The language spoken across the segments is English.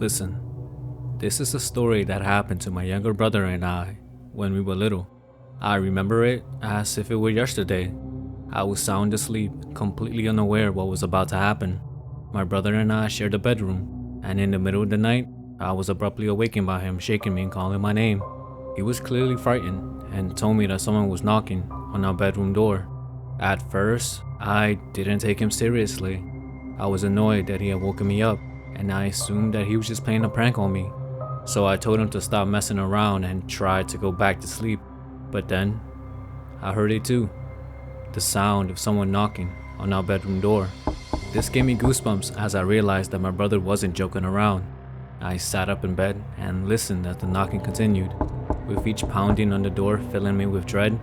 Listen, this is a story that happened to my younger brother and I when we were little. I remember it as if it were yesterday. I was sound asleep, completely unaware what was about to happen. My brother and I shared a bedroom, and in the middle of the night, I was abruptly awakened by him shaking me and calling my name. He was clearly frightened and told me that someone was knocking on our bedroom door. At first, I didn't take him seriously. I was annoyed that he had woken me up, and I assumed that he was just playing a prank on me. So I told him to stop messing around and tried to go back to sleep. But then, I heard it too. The sound of someone knocking on our bedroom door. This gave me goosebumps as I realized that my brother wasn't joking around. I sat up in bed and listened as the knocking continued, with each pounding on the door filling me with dread,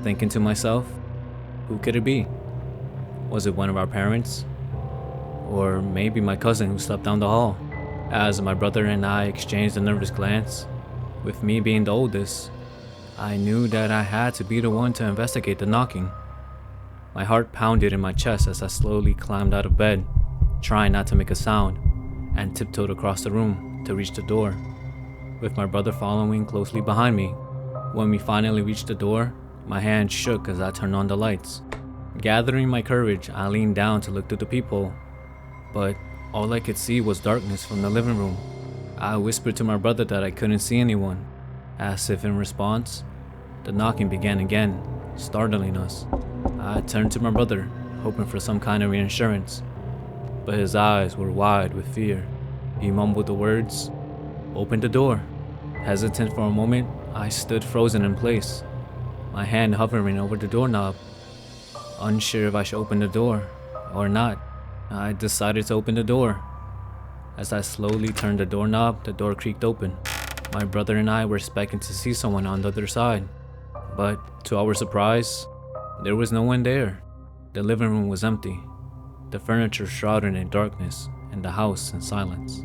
thinking to myself, who could it be? Was it one of our parents? Or maybe my cousin who slept down the hall? As my brother and I exchanged a nervous glance, with me being the oldest, I knew that I had to be the one to investigate the knocking. My heart pounded in my chest as I slowly climbed out of bed, trying not to make a sound, and tiptoed across the room to reach the door, with my brother following closely behind me. When we finally reached the door, my hand shook as I turned on the lights. Gathering my courage, I leaned down to look through the peephole, but all I could see was darkness from the living room. I whispered to my brother that I couldn't see anyone. As if in response, the knocking began again, startling us. I turned to my brother, hoping for some kind of reassurance, but his eyes were wide with fear. He mumbled the words, "Open the door." Hesitant for a moment, I stood frozen in place, my hand hovering over the doorknob. Unsure if I should open the door or not, I decided to open the door. As I slowly turned the doorknob, the door creaked open. My brother and I were expecting to see someone on the other side, but to our surprise, there was no one there. The living room was empty, the furniture shrouded in darkness, and the house in silence.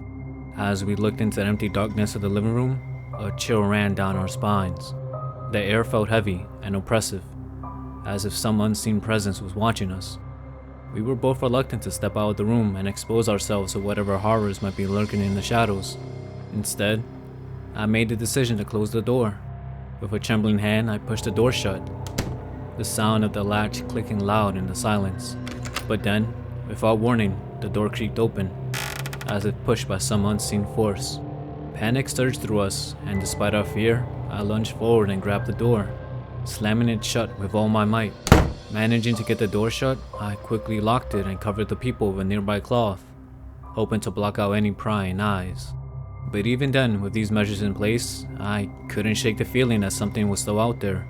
As we looked into the empty darkness of the living room, a chill ran down our spines. The air felt heavy and oppressive, as if some unseen presence was watching us. We were both reluctant to step out of the room and expose ourselves to whatever horrors might be lurking in the shadows. Instead, I made the decision to close the door. With a trembling hand, I pushed the door shut, the sound of the latch clicking loud in the silence. But then, without warning, the door creaked open, as if pushed by some unseen force. Panic surged through us, and despite our fear, I lunged forward and grabbed the door, slamming it shut with all my might. Managing to get the door shut, I quickly locked it and covered the peephole with a nearby cloth, hoping to block out any prying eyes. But even then, with these measures in place, I couldn't shake the feeling that something was still out there,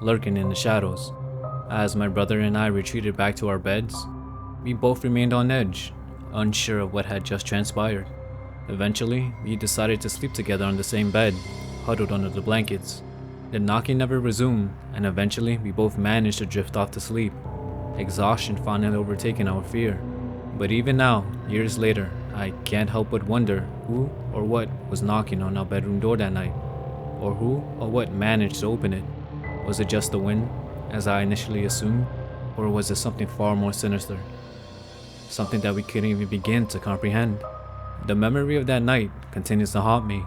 lurking in the shadows. As my brother and I retreated back to our beds, we both remained on edge, unsure of what had just transpired. Eventually, we decided to sleep together on the same bed, huddled under the blankets. The knocking never resumed, and eventually we both managed to drift off to sleep, exhaustion finally overtaking our fear. But even now, years later, I can't help but wonder who or what was knocking on our bedroom door that night, or who or what managed to open it. Was it just the wind, as I initially assumed, or was it something far more sinister? Something that we couldn't even begin to comprehend. The memory of that night continues to haunt me,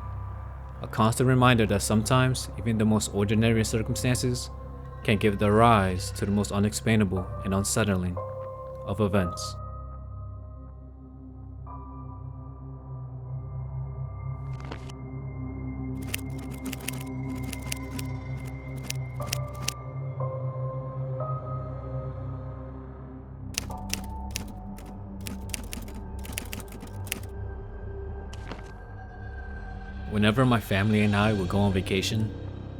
a constant reminder that sometimes even the most ordinary circumstances can give the rise to the most unexplainable and unsettling of events. Whenever my family and I would go on vacation,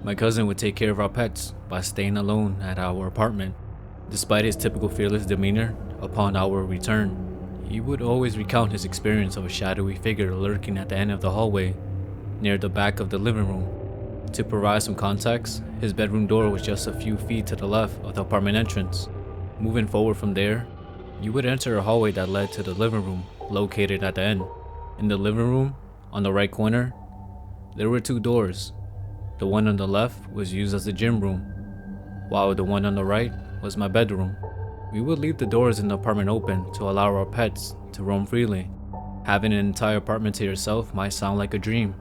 my cousin would take care of our pets by staying alone at our apartment. Despite his typical fearless demeanor upon our return, he would always recount his experience of a shadowy figure lurking at the end of the hallway near the back of the living room. To provide some context, his bedroom door was just a few feet to the left of the apartment entrance. Moving forward from there, you would enter a hallway that led to the living room located at the end. In the living room, on the right corner, there were two doors. The one on the left was used as the gym room, while the one on the right was my bedroom. We would leave the doors in the apartment open to allow our pets to roam freely, Having an entire apartment to yourself might sound like a dream,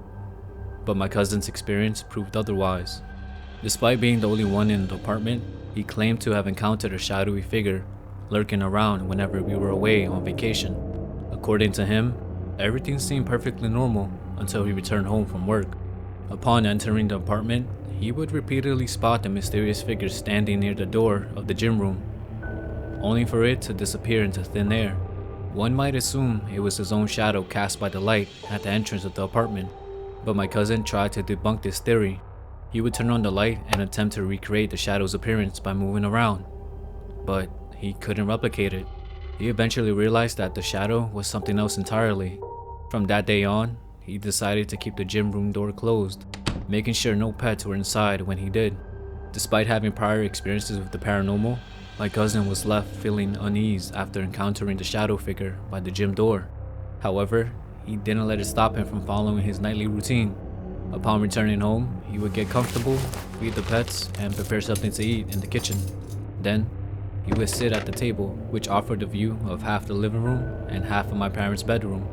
but my cousin's experience proved otherwise. Despite being the only one in the apartment, he claimed to have encountered a shadowy figure lurking around whenever we were away on vacation. According to him, everything seemed perfectly normal until he returned home from work. Upon entering the apartment, he would repeatedly spot the mysterious figure standing near the door of the gym room, only for it to disappear into thin air. One might assume it was his own shadow cast by the light at the entrance of the apartment, but my cousin tried to debunk this theory. He would turn on the light and attempt to recreate the shadow's appearance by moving around, but he couldn't replicate it. He eventually realized that the shadow was something else entirely. From that day on, he decided to keep the gym room door closed, making sure no pets were inside when he did. Despite having prior experiences with the paranormal, my cousin was left feeling uneasy after encountering the shadow figure by the gym door. However, he didn't let it stop him from following his nightly routine. Upon returning home, he would get comfortable, feed the pets, and prepare something to eat in the kitchen. Then, he would sit at the table, which offered a view of half the living room and half of my parents' bedroom.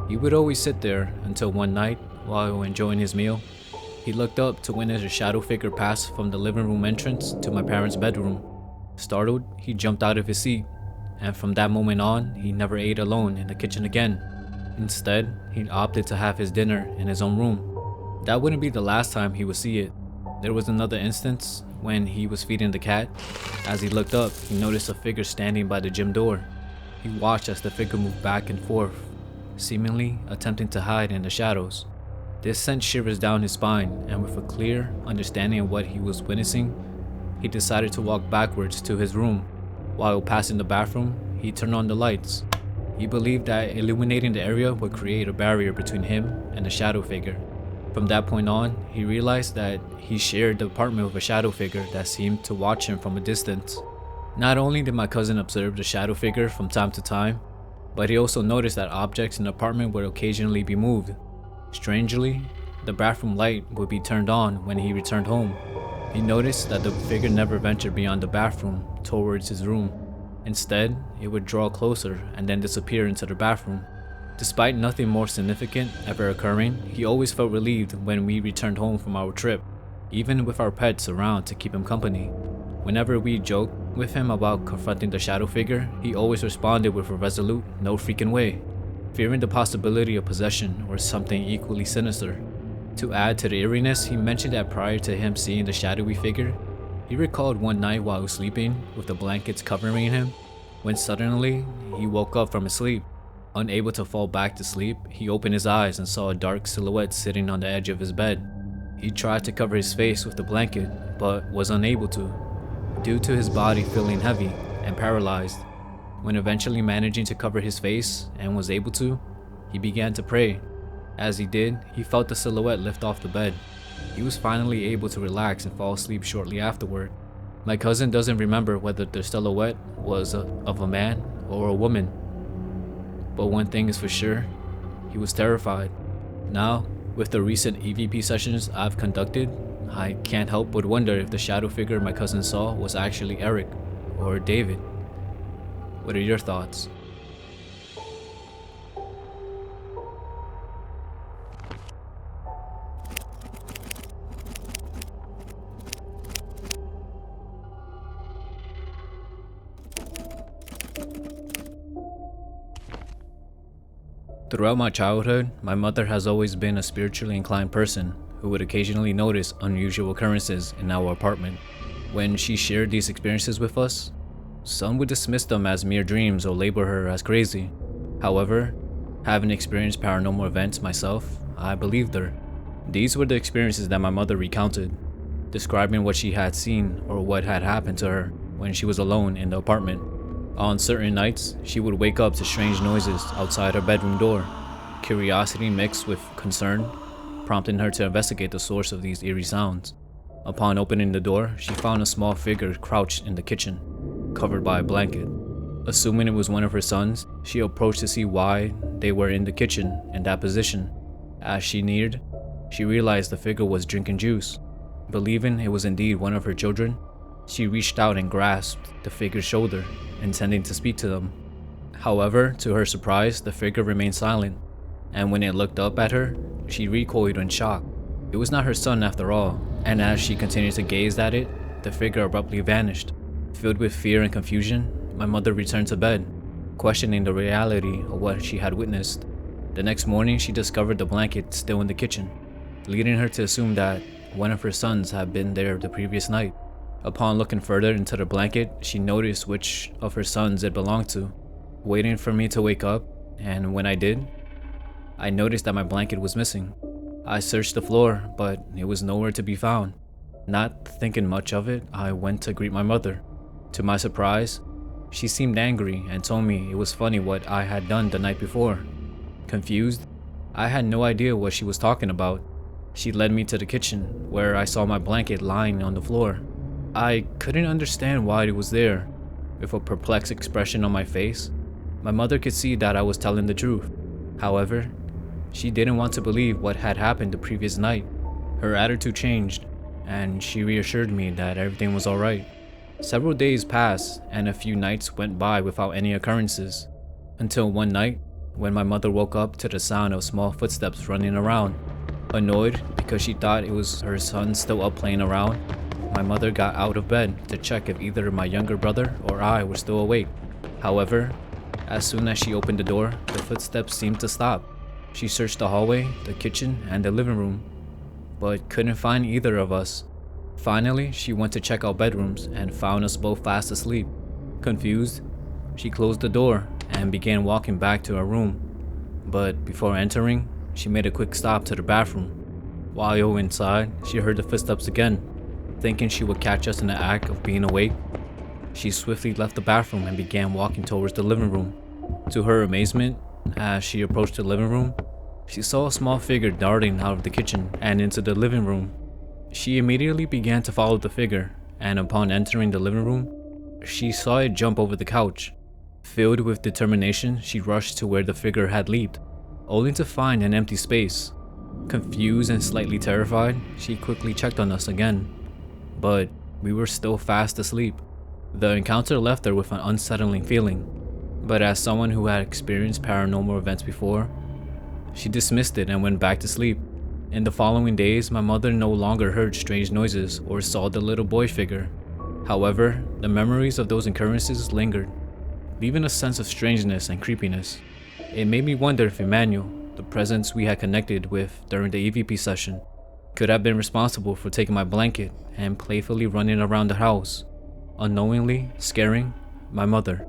He would always sit there until one night, while enjoying his meal, he looked up to witness a shadow figure pass from the living room entrance to my parents' bedroom. Startled, he jumped out of his seat, and from that moment on, he never ate alone in the kitchen again. Instead, he opted to have his dinner in his own room. That wouldn't be the last time he would see it. There was another instance when he was feeding the cat. As he looked up, he noticed a figure standing by the gym door. He watched as the figure moved back and forth, seemingly attempting to hide in the shadows. This sent shivers down his spine, and with a clear understanding of what he was witnessing, he decided to walk backwards to his room. While passing the bathroom, he turned on the lights. He believed that illuminating the area would create a barrier between him and the shadow figure. From that point on, he realized that he shared the apartment with a shadow figure that seemed to watch him from a distance. Not only did my cousin observe the shadow figure from time to time, but he also noticed that objects in the apartment would occasionally be moved. Strangely, the bathroom light would be turned on when he returned home. He noticed that the figure never ventured beyond the bathroom towards his room. Instead, it would draw closer and then disappear into the bathroom. Despite nothing more significant ever occurring, he always felt relieved when we returned home from our trip, even with our pets around to keep him company. Whenever we joked with him about confronting the shadow figure, he always responded with a resolute, no freaking way, fearing the possibility of possession or something equally sinister. To add to the eeriness, he mentioned that prior to him seeing the shadowy figure, he recalled one night while sleeping with the blankets covering him, when suddenly he woke up from his sleep. Unable to fall back to sleep, he opened his eyes and saw a dark silhouette sitting on the edge of his bed. He tried to cover his face with the blanket, but was unable to, due to his body feeling heavy and paralyzed. When eventually managing to cover his face and was able to, he began to pray. As he did, he felt the silhouette lift off the bed. He was finally able to relax and fall asleep shortly afterward. My cousin doesn't remember whether the silhouette was of a man or a woman, but one thing is for sure, he was terrified. Now, with the recent EVP sessions I've conducted, I can't help but wonder if the shadow figure my cousin saw was actually Eric or David. What are your thoughts? Throughout my childhood, my mother has always been a spiritually inclined person who would occasionally notice unusual occurrences in our apartment. When she shared these experiences with us, some would dismiss them as mere dreams or label her as crazy. However, having experienced paranormal events myself, I believed her. These were the experiences that my mother recounted, describing what she had seen or what had happened to her when she was alone in the apartment. On certain nights, she would wake up to strange noises outside her bedroom door, curiosity mixed with concern, prompting her to investigate the source of these eerie sounds. Upon opening the door, she found a small figure crouched in the kitchen, covered by a blanket. Assuming it was one of her sons, she approached to see why they were in the kitchen in that position. As she neared, she realized the figure was drinking juice. Believing it was indeed one of her children, she reached out and grasped the figure's shoulder, intending to speak to them. However, to her surprise, the figure remained silent, and when it looked up at her, she recoiled in shock. It was not her son after all, and as she continued to gaze at it, the figure abruptly vanished. Filled with fear and confusion, my mother returned to bed, questioning the reality of what she had witnessed. The next morning, she discovered the blanket still in the kitchen, leading her to assume that one of her sons had been there the previous night. Upon looking further into the blanket, she noticed which of her sons it belonged to, waiting for me to wake up, and when I did, I noticed that my blanket was missing. I searched the floor, but it was nowhere to be found. Not thinking much of it, I went to greet my mother. To my surprise, she seemed angry and told me it was funny what I had done the night before. Confused, I had no idea what she was talking about. She led me to the kitchen, where I saw my blanket lying on the floor. I couldn't understand why it was there. With a perplexed expression on my face, my mother could see that I was telling the truth. However, she didn't want to believe what had happened the previous night. Her attitude changed, and she reassured me that everything was alright. Several days passed, and a few nights went by without any occurrences, until one night, when my mother woke up to the sound of small footsteps running around. Annoyed because she thought it was her son still up playing around, my mother got out of bed to check if either my younger brother or I were still awake. However, as soon as she opened the door, the footsteps seemed to stop. She searched the hallway, the kitchen, and the living room, but couldn't find either of us. Finally, she went to check our bedrooms and found us both fast asleep. Confused, she closed the door and began walking back to her room, but before entering, she made a quick stop to the bathroom. While inside, she heard the footsteps again. Thinking she would catch us in the act of being awake, she swiftly left the bathroom and began walking towards the living room. To her amazement, as she approached the living room, she saw a small figure darting out of the kitchen and into the living room. She immediately began to follow the figure, and upon entering the living room, she saw it jump over the couch. Filled with determination, she rushed to where the figure had leaped, only to find an empty space. Confused and slightly terrified, she quickly checked on us again, but we were still fast asleep. The encounter left her with an unsettling feeling, but as someone who had experienced paranormal events before, she dismissed it and went back to sleep. In the following days, my mother no longer heard strange noises or saw the little boy figure. However, the memories of those occurrences lingered, leaving a sense of strangeness and creepiness. It made me wonder if Emmanuel, the presence we had connected with during the EVP session, could have been responsible for taking my blanket and playfully running around the house, unknowingly scaring my mother.